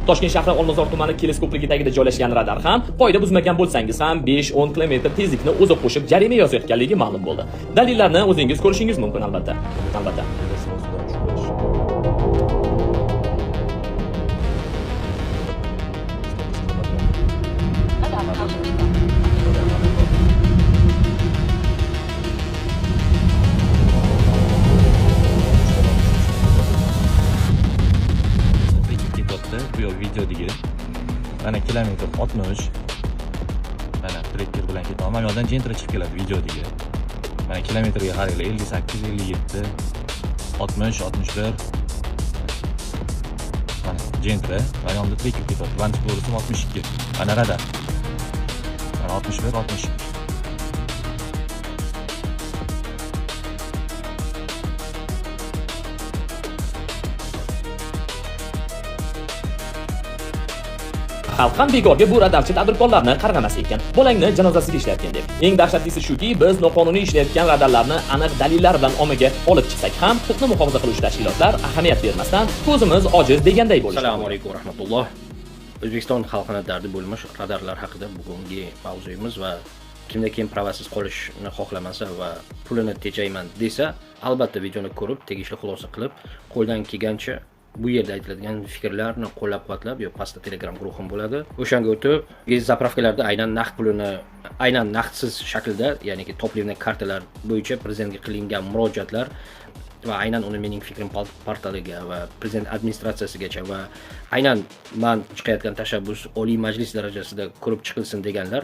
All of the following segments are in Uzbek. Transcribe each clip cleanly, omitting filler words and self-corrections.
Toshkent shahri Olmazor tumani teleskopli tagida joylashgan radar ham qoida buzmagan bo'lsangiz ham 5-10 km tezlikni o'zi qo'shib jarima yozayotganligi ma'lum bo'ldi. Dalillarni o'zingiz ko'rishingiz mumkin albatta. Bu yo'l videodagi mana kilometr 60 mana trekker bilan ketaman. Yo'ldan Gentra chiqib keladi videodagi. Mana kilometrga qaranglar 58, 57, 60, 61. Mana Gentra, mana yo'lda trekker ketadi. Land Explorer 62. Mana radar. Mana 61, 62. Xalq ham bekorga bu radarchi tadbirkorlarni qarg'amas ekan. Bolangni janozasiga ishlatgan deb. Eng dahshatlisi shuki, biz noqonuniy ishlayotgan radarlarni aniq dalillar bilan ommaga olib chiqsak ham, huquqni muhofaza qiluvchi tashkilotlar ahamiyat bermasdan ko'zimiz ojiz deganday bo'ldi. Assalomu alaykum va rahmatulloh. O'zbekiston xalqining dardi bo'lmish radarlar haqida bugungi mavzuyimiz va kimda kim pravasiz qolishni xohlamasa va pulini tejayman desa, albatta videoni ko'rib, tegishli xulosa qilib, qo'ldan kelgancha bu yerda aytiladigan fikrlarni qo'llab-quvvatlab, yo pastda Telegram guruhim bo'ladi. O'shanga o'tib, zapravkalarda aynan naqd pulini, aynan naqdsiz shaklda, ya'niki toplivniy kartalar bo'yicha prezidentga qilingan murojaatlar va aynan uni mening fikrim portaliga va prezident administratsiyasigacha va aynan men chiqayotgan tashabbus Oliy Majlis darajasida ko'rib chiqilsin deganlar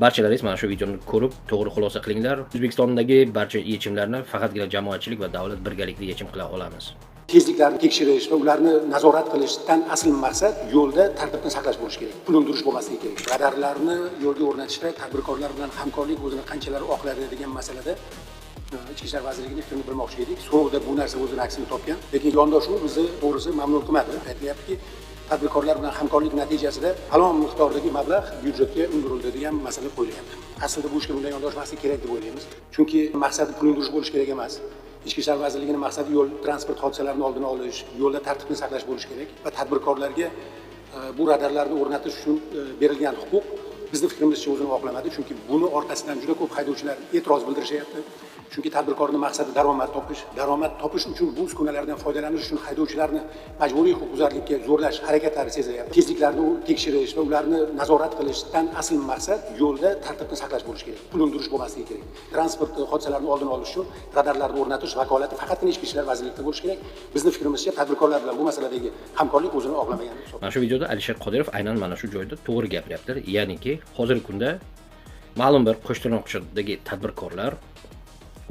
barchalaringiz mana shu videoni ko'rib to'g'ri xulosa qilinglar. O'zbekistondagi barcha yechimlarni faqatgina jamoatchilik va davlat birgalikda yechim qila olamiz. Tezliklarni tekshirish va ularni nazorat qilishdan asl maqsad yo'lda tartibni saqlash bo'lishi kerak. Pul undirish bo'lmasligi kerak. Radarlarni yo'lga o'rnatishda tadbirkorlar bilan hamkorlik o'zini qanchalar oqladi degan masalada Ichki ishlar vazirligining fikrini bilmoqchi edik. So'ngda bu narsa o'z aksini topgan. Lekin yondashuv bizni to'g'risi mamnun qilmadi. Aytayaptiki, tadbirkorlar bilan hamkorlik natijasida falon miqdordagi mablag' byudjetga undirildi degan masala qo'yilyapti. Aslida bu ishga bunday yondashmaslik kerak deb o'ylaymiz. Chunki maqsadi pul undirish bo'lishi kerak emas. Ichki ishlar vazirligining maqsadi yo'l transport hodisalarini oldini olish, yo'lda tartibni saqlash bo'lishi kerak va tadbirkorlarga bu radarlarni o'rnatish uchun berilgan huquq bizning fikrimizcha o'zini oqlamadi. Chunki buni orqasidan juda ko'p haydovchilar e'tiroz bildirishyapti. Chunki tadbirkorning maqsadi daromad topish uchun bu uskunalardan foydalanish uchun haydovchilarni majburiy huquqbuzarlikka zo'rlash harakatlari sezilyapti. Tezliklarni tekshirish va ularni nazorat qilishdan asl maqsad yo'lda tartibni saqlash bo'lishi kerak. Pul undirish bo'lmasligi kerak. Transport hodisalarini oldini olish uchun radarlarni o'rnatish vakolati faqatgina Ichki ishlar vazirligida bo'lishi kerak. Bizning fikrimizcha tadbirkorlar bilan bu masaladagi hamkorlik o'zini oqlamagan. Mana shu videoda Alisher Qodirov aynan mana shu joyda to'g'ri gapiryapti. Ya'niki, hozirgi kunda ma'lum bir qo'shtirnoqchidagi tadbirkorlar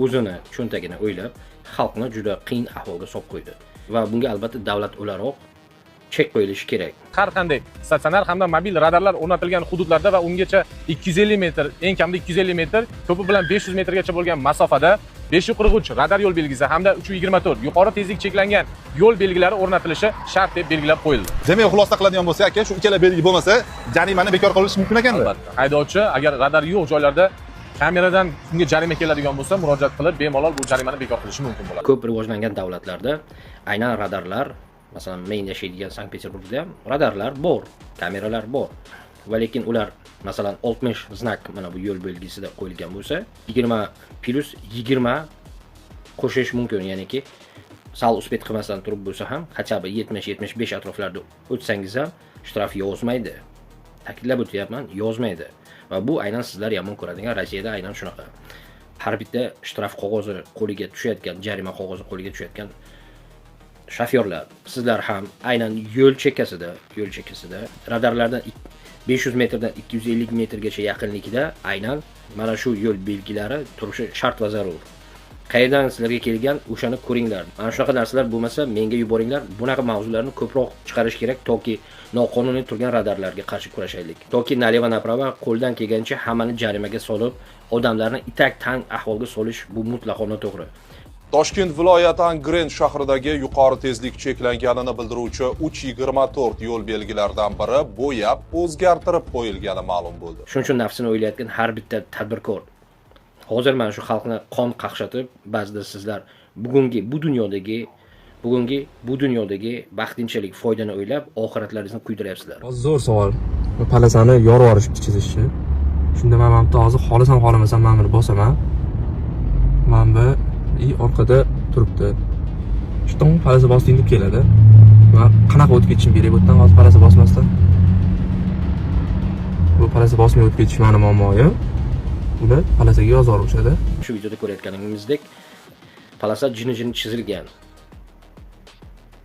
o'zini cho'ntagini o'ylab, xalqni juda qiyin ahvolga solib qo'ydi. Va bunga albatta davlat o'laroq chek qo'yilishi kerak. Har qanday statsionar hamda mobil radarlar o'rnatilgan hududlarda va ungacha 250 metr, eng kamida 250 metr, ko'pi bilan 500 metrgacha bo'lgan masofada 543 radar yo'l belgisi hamda 324 yuqori tezlik cheklangan yo'l belgilari o'rnatilishi shart deb belgilab qo'yildi. Demak, xulosa qiladigan bo'lsak, aka, shu ikkala belgi bo'lmasa, jarimani bekor qilinishi mumkin ekan-da. Albatta. Haydovchi agar radar yo'q joylarda kameradan unga jarima keladigan bo'lsa, murojaat qilib, bemalol bu jarimani bekor qilishi mumkin bo'ladi. Ko'p rivojlangan davlatlarda aynan radarlar, masalan, men yashaydigan Sankt-Peterburgda ham radarlar bor, kameralar bor. Va lekin ular masalan 60 znak mana bu yo'l belgisida qo'yilgan bo'lsa, 20+20 qo'shish mumkin, ya'niki sal uspet qilmasdan turib bo'lsa ham, qachaba 70-75 atroflarda o'tsangiz ham shtraf yozmaydi. Ta'kidlab o'tyapman, yozmaydi. Va bu aynan sizlar yomon ko'radigan Rossiyada aynan shunaqa. Har bitta shtraf qog'ozi qo'liga tushayotgan, jarima qog'ozi qo'liga tushayotgan shofyorlar, sizlar ham aynan yo'l chekkasida radarlardan 500 metrdan 250 metrgacha yaqinlikda aynan mana shu yo'l belgilari turishi shart va zarur. Qayerdan sizlarga kelgan, o'shani ko'ringlar. Mana shunaqa narsalar bo'lmasa, menga yuboringlar. Bunaqa mavzularni ko'proq chiqarish kerak, toki noqonuniy turgan radarlarga qarshi kurashaylik. Toki naleva naprava qo'ldan kelgancha hammani jarimaga solib, odamlarni itak-tang ahvolga solish bu mutlaqo noto'g'ri. Toshkent viloyati Angren shahridagi yuqori tezlik cheklanganini bildiruvchi 324 yo'l belgilaridan biri bo'yab o'zgartirib qo'yilgani ma'lum bo'ldi. Shuning uchun nafsini o'ylayotgan har bitta tadbirkor hozir mana shu xalqni qon qaqshatib, ba'zida sizlar bugungi bu dunyodagi bugungi bu dunyodagi vaqtinchalik foydani o'ylab oxiratlaringizni kuydiryapsizlar. Zo'r savol. Palasani yorib yuborishibdi chizishni. Shunda men bitta hozir xohlasam xohlamasam men buni bosaman. Mana bu orqada turibdi. Shton palasa bosding deb keladi. Va qanaqa o'tib ketishim kerak bu yerdan hozir palasa bosmasdan? Bu palasa bosmay o'tib ketish meni muammoyim. Uni palasaga yozib yuborishadi. Shu videoda ko'rayotganingizdek palasa jini chizilgan.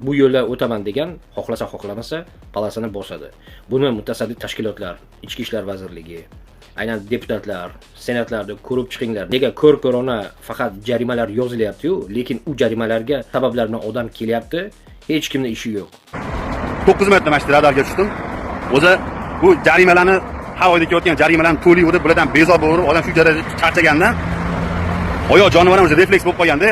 Bu yo'lda o'taman degan, xohlasa xohlamasa palasani bosadi. Buni mutasaddi tashkilotlar, Ichki ishlar vazirligi, aynan deputatlar, senatlarda ko'rib chiqinglar. Nega ko'rona faqat jarimalar yozilyapti-yu, lekin u jarimalarga sabablar bilan odam kelyapti, hech kimning ishi yo'q. 9 marta mashina radarga tushdim. O'zi bu jarimalarni har oyda kelayotgan jarimalarni to'liq o'tib, bulardan bezor bo'lib, odam shu darajada charchagandan oyoq jonivorlar o'zi refleks bo'lib qolganda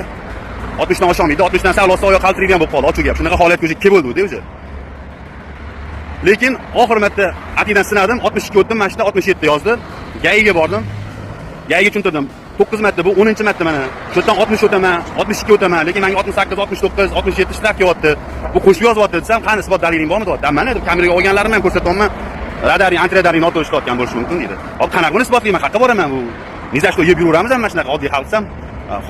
60 dan osholmaydi, 60 dan sal olsa oyoq qaltiraydigan bo'lib qoldi, ochiq gap. Shunaqa holat ko'zi kelib bo'ldi o'zi. Lekin oxir marta atidan sinadim, 62 o'tdim, mashina 67 yozdi. Gayiga bordim. Gayiga tushuntirdim. 9 marta bu 10-marta mana. Shu yerdan 60 o'taman, 62 o'taman, lekin menga 68, 69, 67 shtraf kelyapti. Bu qo'shib yozyapti desam, qani isbot daliling bormi deyapti. Mana deb kameraga olganlarimni ham ko'rsatyapman. Radaring, antiradaring noto'g'ri ishlayotgan bo'lishi mumkin deydi. Hop qanaqa buni isbotlayman, qayerga boraman bu? Nizashda yeb yuraveramiz ham mana shunaqa oddiy xalqsam.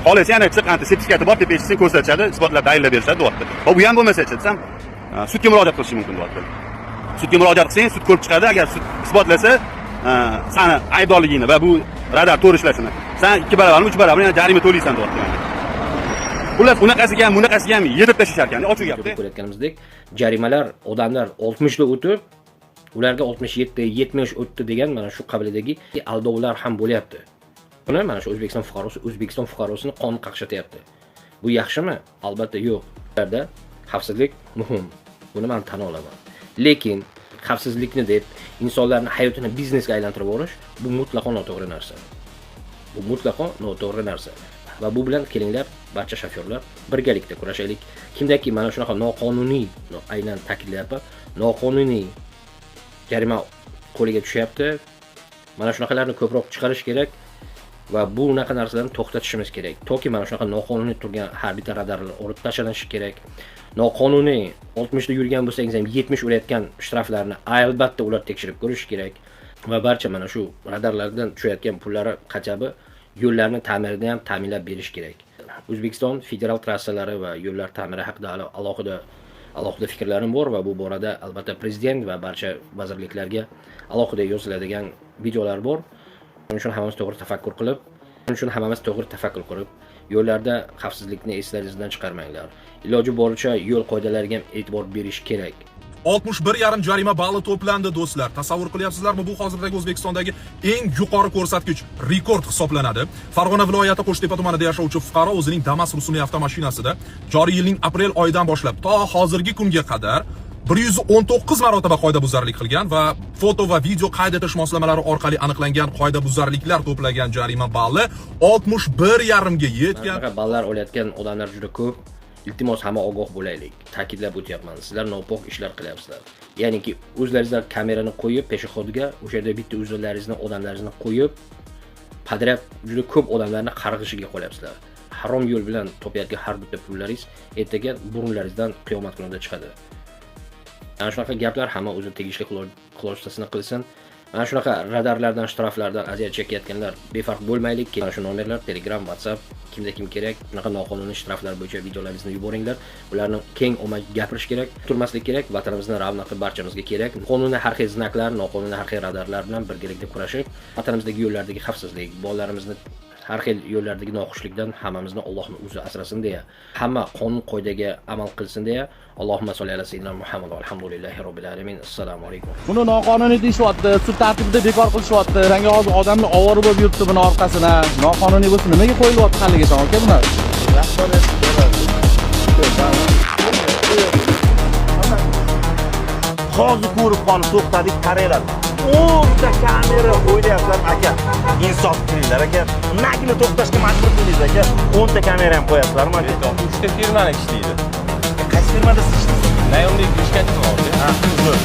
Xohlasa yana chiq, sertifikati bor deb eshitsin, ko'rsatadi, isbotlab dalillab berishadi deyapti. Hop bu ham bo'lmasa-chi desam, sudga murojaat qilish mumkin deyapti. Sudga murojaat qilsang, sud ko'rib chiqadi, agar sud isbotlasa, seni aybdorligingni va bu radar to'g'ri ishlashini, sen 2 barobar, 3 barobar yana jarima to'laysan deyapti. Xullas, unaqasiga ham, bunaqasiga ham yetib tashishar ekan, ochiq gapda. Ko'rayotganimizdek, jarimalar odamlar 60 da o'tib, ularga 67, 70 o'tdi degan mana shu qabilidagi aldovlar ham bo'lyapti. Buni mana shu O'zbekiston fuqarosini qon qaqshatyapti. Bu yaxshimi? Albatta yo'q. Ularda xavfsizlik muhim. Buni men tan olaman. Lekin xavfsizlikni deb insonlarning hayotini biznesga aylantirib yuborish bu mutlaqo noto'g'ri narsa. Bu mutlaqo noto'g'ri narsa. Va bu bilan kelinglar, barcha shofyorlar birgalikda kurashaylik. Kimdaki mana shunaqa noqonuniy, aynan ta'kidlayapman, noqonuniy jarima qo'liga tushyapti. Mana shunaqalarni ko'proq chiqarish kerak. Va bu unaqa narsalarni to'xtatishimiz kerak. Toki mana shunaqa noqonuniy turgan har bitta radarlar olib tashlanishi kerak. Noqonuniy 60 da yurgan bo'lsangiz ham 70 urayotgan shtraflarni albatta ular tekshirib ko'rish kerak. Va barcha mana shu radarlardan tushayotgan pullari qachabi yo'llarni ta'mirida ham ta'minlab berish kerak. O'zbekiston federal trassalari va yo'llar ta'miri haqida alohida fikrlarim bor va bu borada albatta prezident va barcha vazirliklarga alohida yoziladigan videolar bor. Shuning uchun hammamiz to'g'ri tafakkur qilib, yo'llarda xavfsizlikni eslaringizdan chiqarmanglar. Iloji boricha yo'l qoidalariga ham e'tibor berish kerak. 61,5 jarima balli to'plandi do'stlar. Tasavvur qilyapsizlarmi, bu hozirdagi O'zbekistondagi eng yuqori ko'rsatkich, rekord hisoblanadi. Farg'ona viloyati Qo'shtepa tumanida yashovchi fuqaro o'zining Damas rusumli avtomashinasida joriy yilning aprel oyidan boshlab to hozirgi kunga qadar 119 marotaba qoidabuzarlik qilgan va foto va video qayd etish moslamalari orqali aniqlangan qoidabuzarliklar to'plagan jarima balli 61,5 ga yetgan. Ballar olayotgan odamlar juda ko'p. Iltimos hamma ogoh bo'laylik. Ta'kidlab o'tyapman. Sizlar nopok ishlar qilyapsizlar. Ya'niki o'zlaringizlar kamerani qo'yib peshixodga o'sha yerda bitta o'zlaringizni, odamlaringizni qo'yib padrab juda ko'p odamlarni qarg'ishiga qo'yapsizlar. Harom yo'l bilan topayotgan har bitta pullaringiz ertaga burunlaringizdan qiyomat kunida chiqadi. Ana shunaqa gaplar hamma o'zi tegishli xulosasini qilsin. Mana shunaqa radarlardan, shtraflardan aziyat chekayotganlar befarq bo'lmaylik. Mana shu nomerlar Telegram, WhatsApp, kimda kim kerak, shunaqa noqonuniy shtraflar bo'yicha videolaringizni yuboringlar. Ularni keng omad gapirish kerak, turmaslik kerak. Vatanimizning ravnaqi barchamizga kerak. Qonuniy har xil znaklar, noqonuniy har xil radarlar bilan birgalikda kurashib, vatanimizdagi yo'llardagi xavfsizlik, bolalarimizni har xil yo'llardagi noxushlikdan hammamizni Allohning o'zi asrasin deya, hamma qonun qoidaga amal qilsin deya, Allohumma solli ala sayyidina Muhammad va alhamdulillahi robbil alamin. Assalomu alaykum. Buni noqonuniy deyishyapti, sud tartibida bekor qilishyapti. Ranga hozir odamlar ovora bo'lib yuribdi buni orqasida. Noqonuniy bo'lsa nimaga qo'yilyapti haligacha aka buni? Hozir ko'rib qolib to'xtadik, qaranglar. 10 ta kamera qo'yapsizlar aka. Insof qilinglar aka. Nagini to'xtashga majbur qildingiz aka. 10 ta kamera ham qo'yapsizlar mana. 3 ta firmani ishlaydi. Qaysi firmada siz ishlaysiz? Nayomlik ishga chiqmoqda. Ha, uzr.